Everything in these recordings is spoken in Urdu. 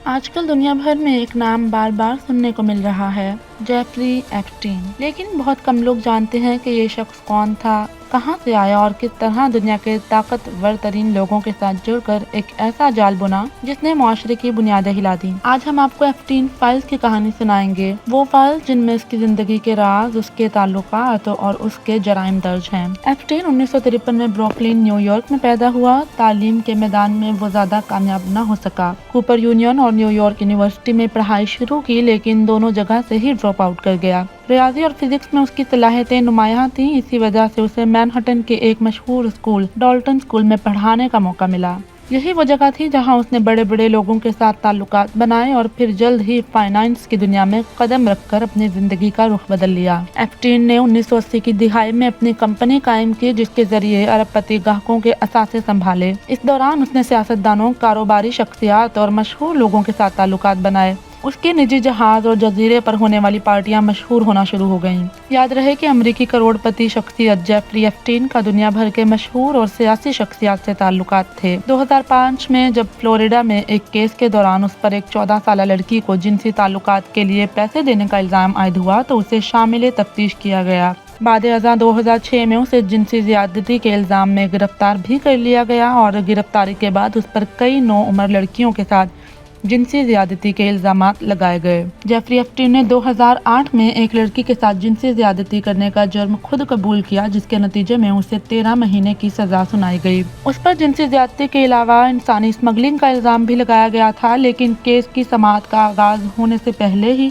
آج کل دنیا بھر میں ایک نام بار بار سننے کو مل رہا ہے، جیفری ایپسٹین۔ لیکن بہت کم لوگ جانتے ہیں کہ یہ شخص کون تھا، کہاں سے آیا اور کس طرح دنیا کے طاقتور ترین لوگوں کے ساتھ جڑ کر ایک ایسا جال بنا جس نے معاشرے کی بنیادیں ہلا دیں۔ آج ہم آپ کو ایپسٹین فائلز کی کہانی سنائیں گے، وہ فائلز جن میں اس کی زندگی کے راز، اس کے تعلقات اور اس کے جرائم درج ہیں۔ ایپسٹین 1953 میں بروکلن، نیو یارک میں پیدا ہوا۔ تعلیم کے میدان میں وہ زیادہ کامیاب نہ ہو سکا۔ کوپر یونین اور نیو یارک یونیورسٹی میں پڑھائی شروع کی، لیکن دونوں جگہ سے ہی ڈراپ آؤٹ کر گیا۔ ریاضی اور فزکس میں اس کی صلاحیتیں نمایاں تھیں، اسی وجہ سے اسے مینہٹن کے ایک مشہور اسکول ڈالٹن اسکول میں پڑھانے کا موقع ملا۔ یہی وہ جگہ تھی جہاں اس نے بڑے بڑے لوگوں کے ساتھ تعلقات بنائے اور پھر جلد ہی فائنانس کی دنیا میں قدم رکھ کر اپنی زندگی کا رخ بدل لیا۔ ایپسٹین نے 1980 کی دہائی میں اپنی کمپنی قائم کی، جس کے ذریعے ارب پتی گاہکوں کے اثاثے سنبھالے۔ اس دوران اس نے سیاستدانوں، کاروباری شخصیات اور مشہور لوگوں کے ساتھ تعلقات بنائے۔ اس کے نجی جہاز اور جزیرے پر ہونے والی پارٹیاں مشہور ہونا شروع ہو گئیں۔ یاد رہے کہ امریکی کروڑ پتی شخصیت جیفری ایپسٹین کا دنیا بھر کے مشہور اور سیاسی شخصیات سے تعلقات تھے۔ 2005 میں جب فلوریڈا میں ایک کیس کے دوران اس پر ایک 14 سالہ لڑکی کو جنسی تعلقات کے لیے پیسے دینے کا الزام عائد ہوا تو اسے شامل تفتیش کیا گیا۔ بعد ازاں 2006 میں اسے جنسی زیادتی کے الزام میں گرفتار بھی کر لیا گیا اور گرفتاری کے بعد اس پر کئی نوعمر لڑکیوں کے ساتھ جنسی زیادتی کے الزامات لگائے گئے۔ جیفری ایپسٹین نے 2008 میں ایک لڑکی کے ساتھ جنسی زیادتی کرنے کا جرم خود قبول کیا، جس کے نتیجے میں اسے 13 مہینے کی سزا سنائی گئی۔ اس پر جنسی زیادتی کے علاوہ انسانی اسمگلنگ کا الزام بھی لگایا گیا تھا، لیکن کیس کی سماعت کا آغاز ہونے سے پہلے ہی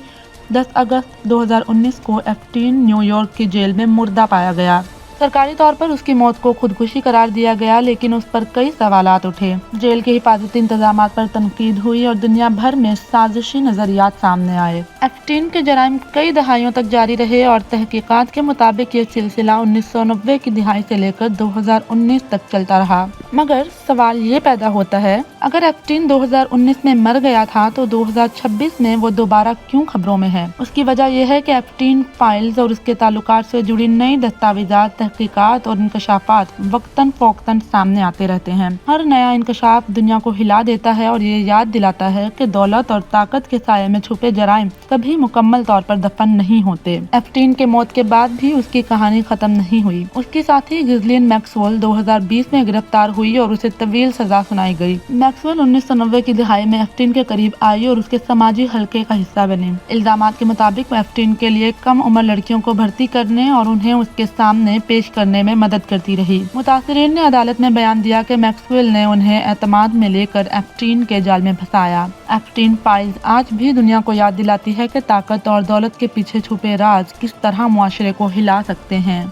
10 اگست 2019 کو ایپسٹین نیو یارک کی جیل میں مردہ پایا گیا۔ سرکاری طور پر اس کی موت کو خودکشی قرار دیا گیا، لیکن اس پر کئی سوالات اٹھے۔ جیل کے حفاظتی انتظامات پر تنقید ہوئی اور دنیا بھر میں سازشی نظریات سامنے آئے۔ ایپسٹین کے جرائم کئی دہائیوں تک جاری رہے اور تحقیقات کے مطابق یہ سلسلہ 1990 کی دہائی سے لے کر 2019 تک چلتا رہا۔ مگر سوال یہ پیدا ہوتا ہے، اگر ایپسٹین 2019 میں مر گیا تھا تو 2026 میں وہ دوبارہ کیوں خبروں میں ہے؟ اس کی وجہ یہ ہے کہ ایپسٹین فائلز اور اس کے تعلقات سے جڑی نئی دستاویزات، تحقیقات اور انکشافات وقتاً فوقتاً سامنے آتے رہتے ہیں۔ ہر نیا انکشاف دنیا کو ہلا دیتا ہے اور یہ یاد دلاتا ہے کہ دولت اور طاقت کے سائے میں چھپے جرائم کبھی مکمل طور پر دفن نہیں ہوتے۔ ایپسٹین کے موت کے بعد بھی اس کی کہانی ختم نہیں ہوئی۔ اس کی ساتھی غزلین میکسویل 2020 میں گرفتار ہوئی اور اسے طویل سزا سنائی گئی۔ میکسویل 1990 کی دہائی میں ایپسٹین کے قریب آئی اور اس کے سماجی حلقے کا حصہ بنی۔ الزامات کے مطابق وہ ایپسٹین کے لیے کم عمر لڑکیوں کو بھرتی کرنے اور انہیں اس کے سامنے پیش کرنے میں مدد کرتی رہی۔ متاثرین نے عدالت میں بیان دیا کہ میکسویل نے انہیں اعتماد میں لے کر ایپسٹین کے جال میں پھنسایا۔ ایپسٹین فائلز آج بھی دنیا کو یاد دلاتی ہے کہ طاقت اور دولت کے پیچھے چھپے راز کس طرح معاشرے کو ہلا سکتے ہیں۔